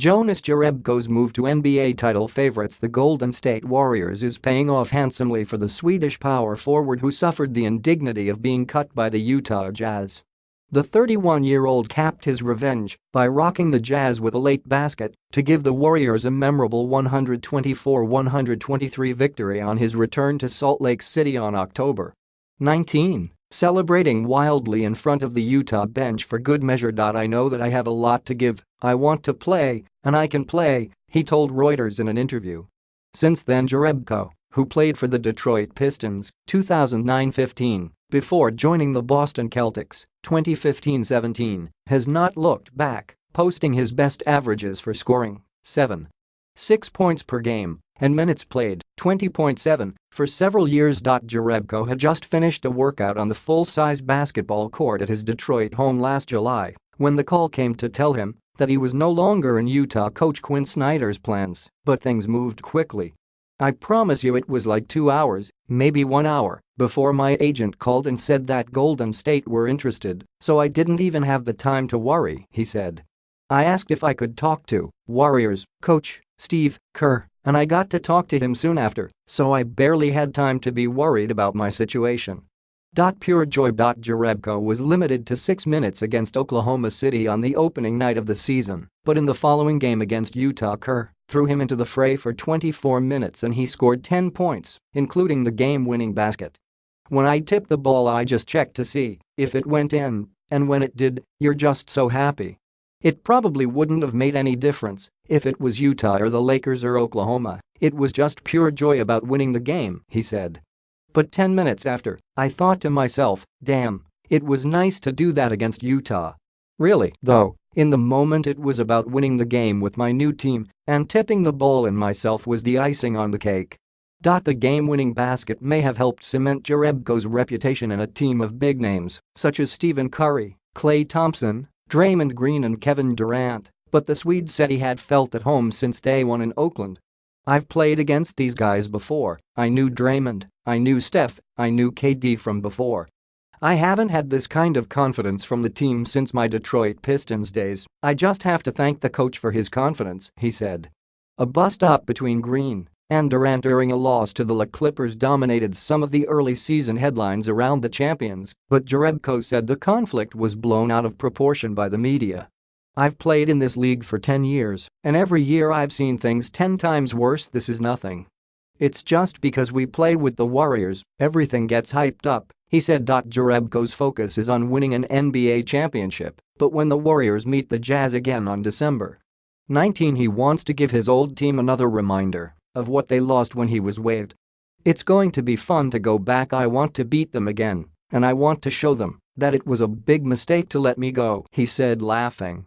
Jonas Jerebko's move to NBA title favorites the Golden State Warriors is paying off handsomely for the Swedish power forward who suffered the indignity of being cut by the Utah Jazz. The 31-year-old capped his revenge by rocking the Jazz with a late basket to give the Warriors a memorable 124-123 victory on his return to Salt Lake City on October 19, celebrating wildly in front of the Utah bench for good measure. "I know that I have a lot to give, I want to play, and I can play," he told Reuters in an interview. Since then, Jerebko, who played for the Detroit Pistons 2009-15 before joining the Boston Celtics 2015-17, has not looked back, posting his best averages for scoring 7.6 points per game and minutes played 20.7 for several years. Jerebko had just finished a workout on the full-size basketball court at his Detroit home last July when the call came to tell him that he was no longer in Utah coach Quin Snyder's plans, but things moved quickly. "I promise you it was like 2 hours, maybe 1 hour, before my agent called and said that Golden State were interested, so I didn't even have the time to worry," he said. "I asked if I could talk to Warriors coach Steve Kerr, and I got to talk to him soon after, so I barely had time to be worried about my situation." Pure joy. Jerebko was limited to 6 minutes against Oklahoma City on the opening night of the season, but in the following game against Utah, Kerr threw him into the fray for 24 minutes and he scored 10 points, including the game-winning basket. "When I tipped the ball, I just checked to see if it went in, and when it did, you're just so happy. It probably wouldn't have made any difference if it was Utah or the Lakers or Oklahoma, it was just pure joy about winning the game," he said. "But 10 minutes after, I thought to myself, damn, it was nice to do that against Utah. Really, though, in the moment it was about winning the game with my new team, and tipping the ball in myself was the icing on the cake." The game-winning basket may have helped cement Jerebko's reputation in a team of big names such as Stephen Curry, Klay Thompson, Draymond Green and Kevin Durant, but the Swede said he had felt at home since day one in Oakland. "I've played against these guys before, I knew Draymond, I knew Steph, I knew KD from before. I haven't had this kind of confidence from the team since my Detroit Pistons days. I just have to thank the coach for his confidence," he said. A bust-up between Green and Durant during a loss to the Clippers dominated some of the early season headlines around the champions, but Jerebko said the conflict was blown out of proportion by the media. "I've played in this league for 10 years, and every year I've seen things 10 times worse. This is nothing. It's just because we play with the Warriors, everything gets hyped up," he said. Jerebko's focus is on winning an NBA championship, but when the Warriors meet the Jazz again on December 19, he wants to give his old team another reminder of what they lost when he was waived. "It's going to be fun to go back. I want to beat them again, and I want to show them that it was a big mistake to let me go," he said, laughing.